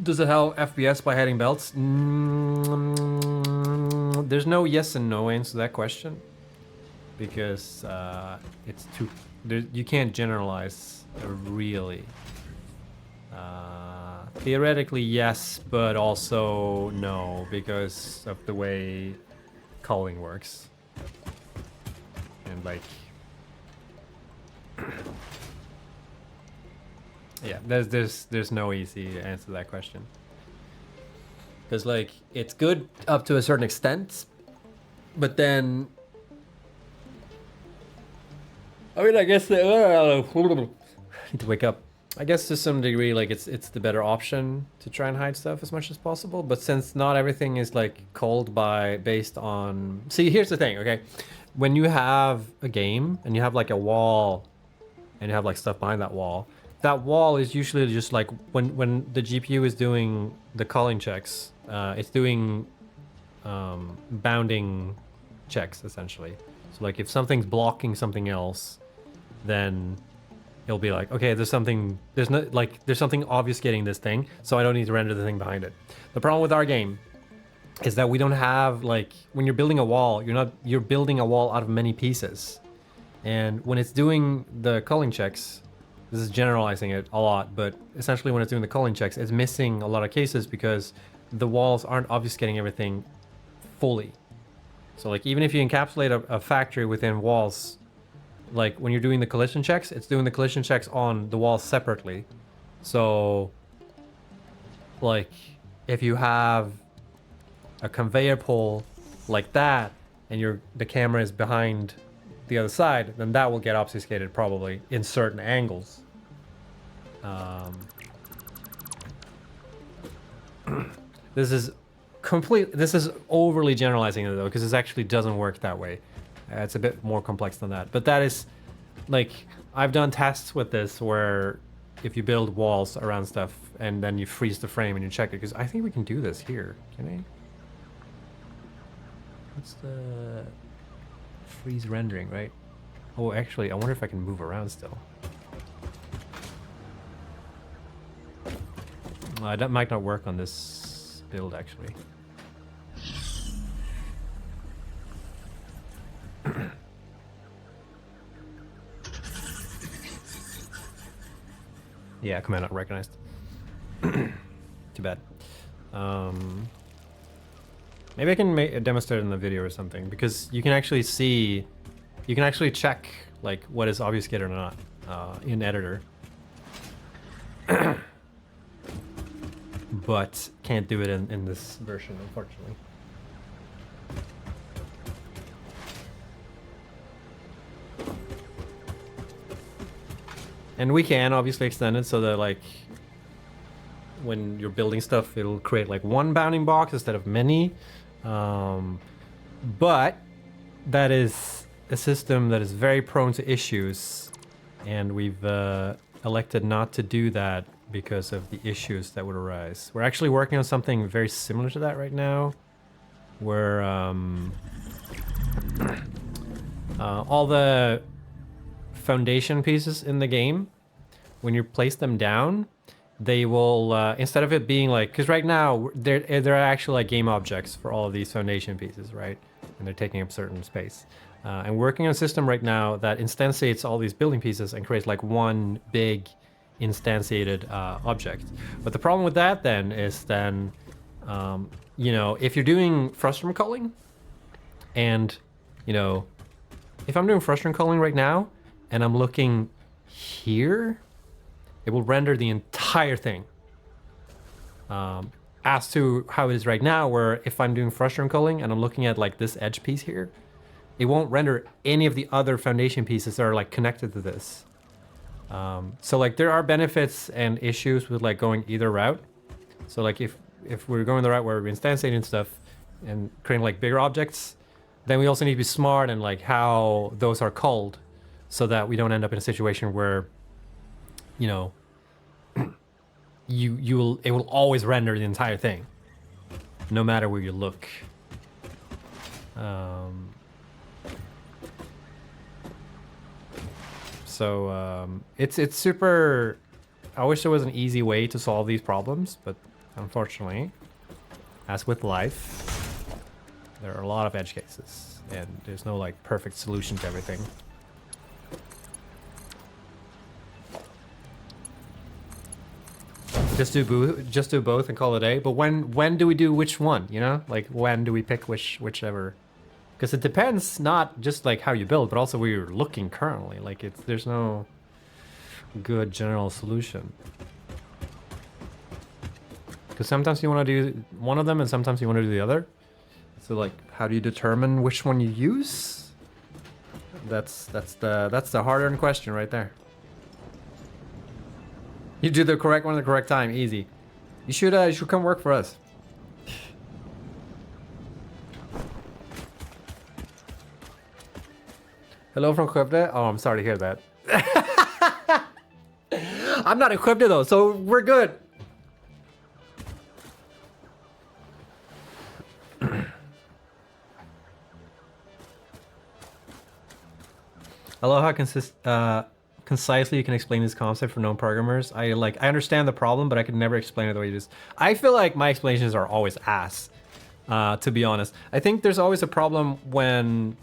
Does it help FPS by hiding belts? There's no yes and no answer to that question because it's too. You can't generalize really. Theoretically, yes, but also no because of the way culling works. And like, yeah, there's no easy answer to that question. Because like it's good up to a certain extent, but then I mean I guess I need to wake up. I guess to some degree like it's the better option to try and hide stuff as much as possible. But since not everything is like called based on here's the thing, okay? When you have a game and you have like a wall and you have like stuff behind that wall is usually just like when the GPU is doing the culling checks, it's doing bounding checks essentially. So like if something's blocking something else, then it'll be like, okay, there's something obfuscating this thing, so I don't need to render the thing behind it. The problem with our game is that we don't have like when you're building a wall, you're building a wall out of many pieces. And when it's doing the culling checks, this is generalizing it a lot, but essentially when it's doing the culling checks, it's missing a lot of cases because the walls aren't obfuscating everything fully. So like even if you encapsulate a factory within walls, like when you're doing the collision checks, it's doing the collision checks on the walls separately. So like if you have a conveyor pole like that and the camera is behind the other side, then that will get obfuscated probably in certain angles. This is overly generalizing it though, because this actually doesn't work that way. It's a bit more complex than that. But that is like I've done tests with this where if you build walls around stuff and then you freeze the frame and you check it, because I think we can do this here. Can I? What's the freeze rendering, right? Oh, actually, I wonder if I can move around still. That might not work on this build, actually. Yeah, command not recognized. Too bad. Maybe I can demonstrate it in the video or something, because you can actually check like what is obfuscated or not in editor. But can't do it in this version, unfortunately. And we can obviously extend it so that like when you're building stuff, it'll create like one bounding box instead of many. But that is a system that is very prone to issues, and we've elected not to do that because of the issues that would arise. We're actually working on something very similar to that right now, where all the foundation pieces in the game, when you place them down, they will instead of it being like, because right now there are actually like game objects for all of these foundation pieces, right? And they're taking up certain space. And working on a system right now that instantiates all these building pieces and creates like one big instantiated object. But the problem with that then is you know, if you're doing Frustrum Culling, and you know, if I'm doing Frustrum Culling right now and I'm looking here, it will render the entire thing. As to how it is right now, where if I'm doing Frustrum Culling and I'm looking at like this edge piece here, it won't render any of the other foundation pieces that are like connected to this. So like there are benefits and issues with like going either route. So like if we're going the route where we're instantiating stuff and creating like bigger objects, then we also need to be smart in like how those are culled, so that we don't end up in a situation where, you know, it will always render the entire thing, no matter where you look. So it's super. I wish there was an easy way to solve these problems, but unfortunately, as with life, there are a lot of edge cases, and there's no like perfect solution to everything. Just do both and call it a day. But when do we do which one? You know, like when do we pick whichever? Because it depends not just like how you build, but also where you're looking currently. Like there's no good general solution. Because sometimes you want to do one of them, and sometimes you want to do the other. So like, how do you determine which one you use? That's the hard-earned question right there. You do the correct one at the correct time, easy. You should come work for us. Hello from Skövde. Oh, I'm sorry to hear that. I'm not in Skövde though, so we're good. I love how concisely you can explain this concept for non-programmers. I understand the problem, but I could never explain it the way you just. I feel like my explanations are always ass, to be honest. I think there's always a problem when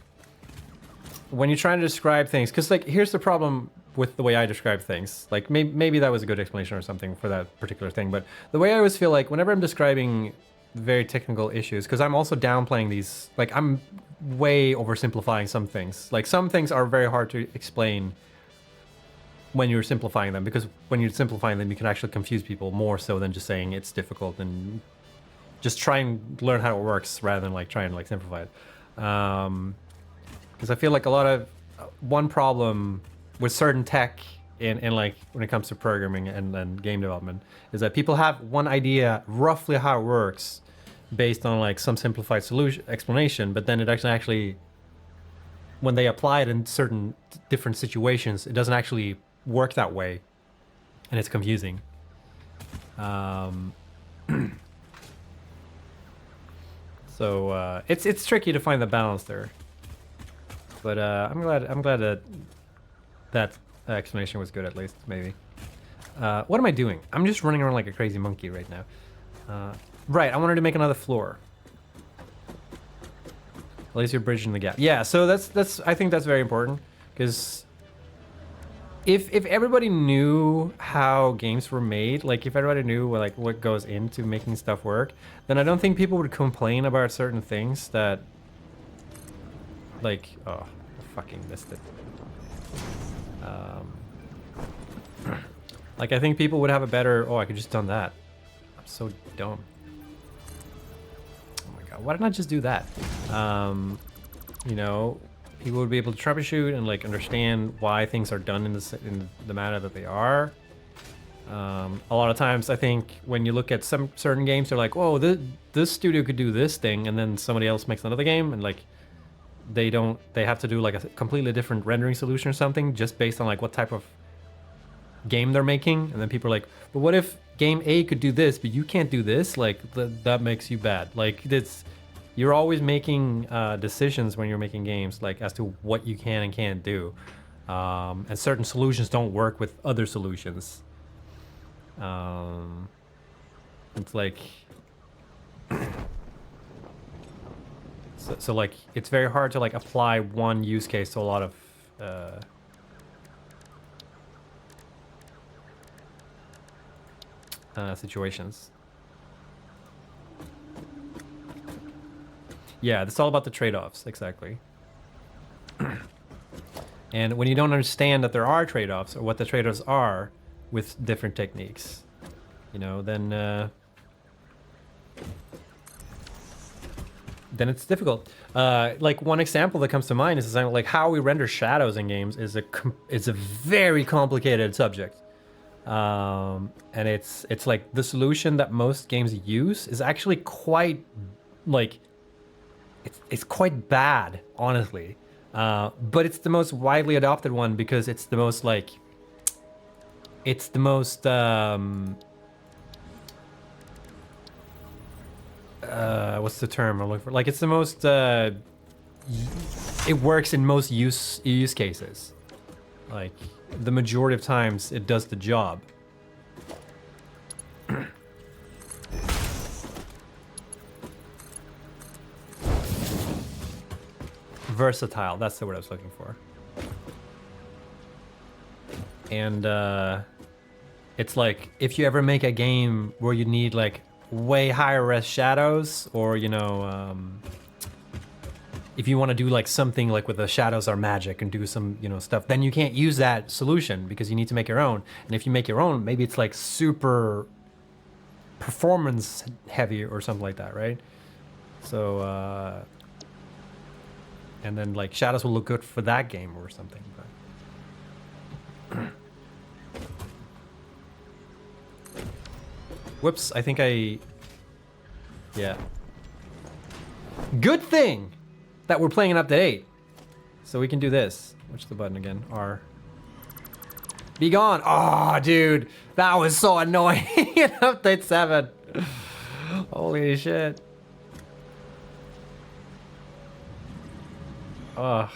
you're trying to describe things, because like here's the problem with the way I describe things. Like maybe that was a good explanation or something for that particular thing, but the way I always feel like whenever I'm describing very technical issues, because I'm also downplaying these, like I'm way oversimplifying some things. Like some things are very hard to explain when you're simplifying them, because when you're simplifying them you can actually confuse people more so than just saying it's difficult, and just try and learn how it works rather than like trying to like simplify it. Because I feel like a lot of one problem with certain tech in like when it comes to programming and game development is that people have one idea roughly how it works based on like some simplified solution explanation, but then it actually when they apply it in certain different situations, it doesn't actually work that way, and it's confusing. So it's tricky to find the balance there, but I'm glad that explanation was good, at least maybe. What am I doing? I'm just running around like a crazy monkey right now. Right, I wanted to make another floor. At least you're bridging the gap. Yeah, so that's I think that's very important, because if everybody knew how games were made, like if everybody knew like what goes into making stuff work, then I don't think people would complain about certain things that like, oh, I fucking missed it. Like I think people would have a better, oh, I could just done that. I'm so dumb. Oh my god, why didn't I just do that? You know, people would be able to troubleshoot and like understand why things are done in the manner that they are. A lot of times I think when you look at some certain games, they're like, whoa, this studio could do this thing, and then somebody else makes another game, and like they have to do like a completely different rendering solution or something just based on like what type of game they're making. And then people are like, but what if game A could do this but you can't do this? Like that makes you bad. Like you're always making decisions when you're making games, like as to what you can and can't do, and certain solutions don't work with other solutions. It's like so like it's very hard to like apply one use case to a lot of situations. Yeah, it's all about the trade-offs, exactly. And when you don't understand that there are trade-offs, or what the trade-offs are with different techniques, you know, then it's difficult. Like one example that comes to mind is like how we render shadows in games is a very complicated subject. And it's like the solution that most games use is actually quite like it's quite bad, honestly. But it's the most widely adopted one because it's the most like what's the term I'm looking for? Like it's the most it works in most use cases. Like the majority of times it does the job. versatile. That's the word I was looking for. And it's like if you ever make a game where you need like way higher res shadows, or you know, if you want to do like something like with the shadows are magic and do some, you know, stuff, then you can't use that solution because you need to make your own. And if you make your own, maybe it's like super performance heavy or something like that, right? So and then like shadows will look good for that game or something. But whoops, I think yeah. Good thing that we're playing an update 8. So we can do this. Which is the button again? R. Be gone. Oh, dude. That was so annoying in update 7. Holy shit. Ugh.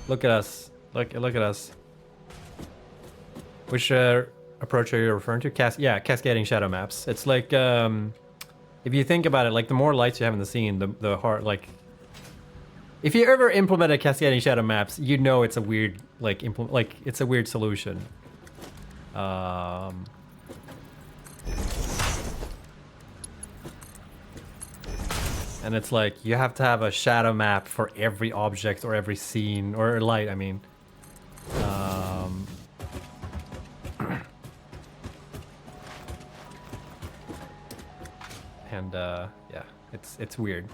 Look at us. Look at us. Which approach are you referring to? Cascading shadow maps. It's like if you think about it, like the more lights you have in the scene, the hard, like if you ever implemented cascading shadow maps, you know it's a weird it's a weird solution. And it's like you have to have a shadow map for every object or every scene or light, I mean. And yeah, it's weird.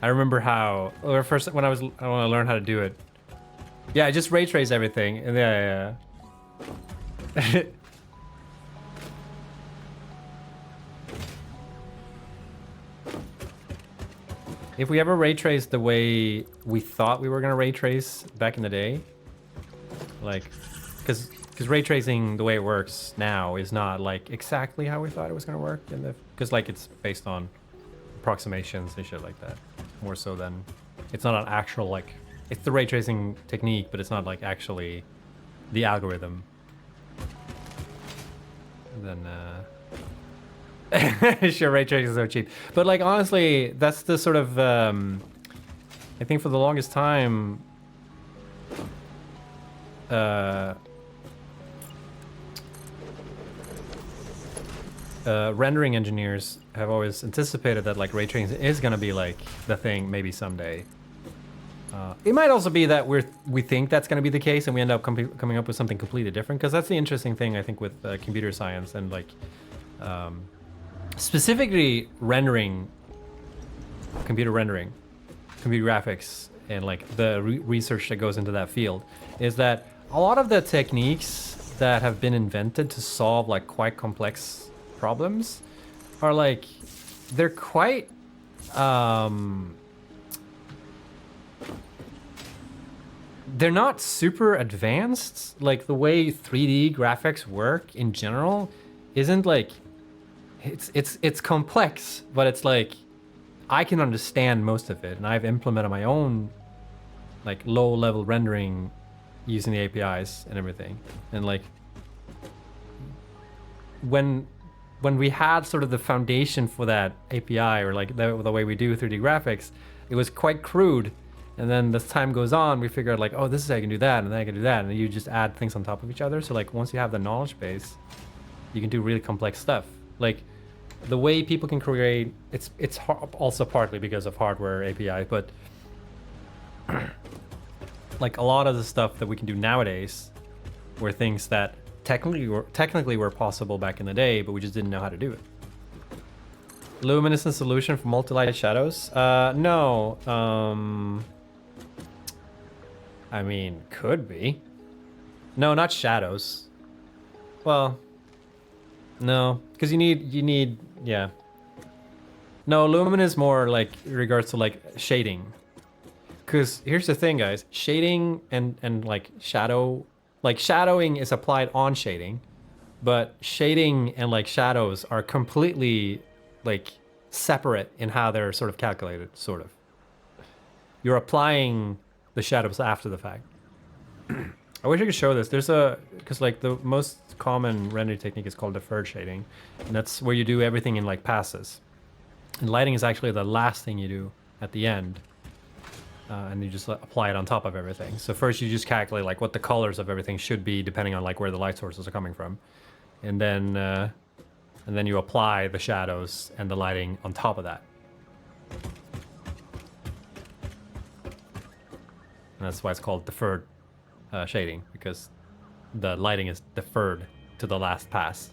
I remember how first when I want to learn how to do it. Yeah, I just ray trace everything, and yeah. If we ever ray trace the way we thought we were gonna ray trace back in the day, like, because ray tracing the way it works now is not like exactly how we thought it was gonna work, because like it's based on approximations and shit like that, more so than it's not an actual like it's the ray tracing technique, but it's not like actually the algorithm. And then sure, ray tracing is so cheap, but like honestly, that's the sort of I think for the longest time rendering engineers have always anticipated that like ray tracing is gonna be like the thing maybe someday. It might also be that we think that's gonna be the case and we end up coming up with something completely different, because that's the interesting thing I think with computer science and like specifically computer graphics, and like the research that goes into that field, is that a lot of the techniques that have been invented to solve like quite complex problems are like they're quite they're not super advanced. Like the way 3D graphics work in general isn't like it's complex, but it's like I can understand most of it, and I've implemented my own like low level rendering using the APIs and everything. And like when we had sort of the foundation for that API, or like the way we do 3D graphics, it was quite crude. And then as time goes on, we figure out like, oh, this is how I can do that, and then I can do that, and then you just add things on top of each other. So like once you have the knowledge base, you can do really complex stuff. Like the way people can create, it's also partly because of hardware API, but like a lot of the stuff that we can do nowadays were things that technically were possible back in the day, but we just didn't know how to do it. Luminescent solution for multi-light shadows? No. I mean, could be. No, not shadows. Well, no, because you need, yeah. No, Lumen is more like in regards to like shading. Because here's the thing, guys. Shading and like shadow, like shadowing is applied on shading, but shading and like shadows are completely like separate in how they're sort of calculated, sort of. You're applying the shadows after the fact. I wish I could show this. There's because like the most common rendering technique is called deferred shading, and that's where you do everything in like passes. And lighting is actually the last thing you do at the end, and you just apply it on top of everything. So first you just calculate like what the colors of everything should be depending on like where the light sources are coming from, and then you apply the shadows and the lighting on top of that. And that's why it's called deferred shading, because the lighting is deferred to the last pass.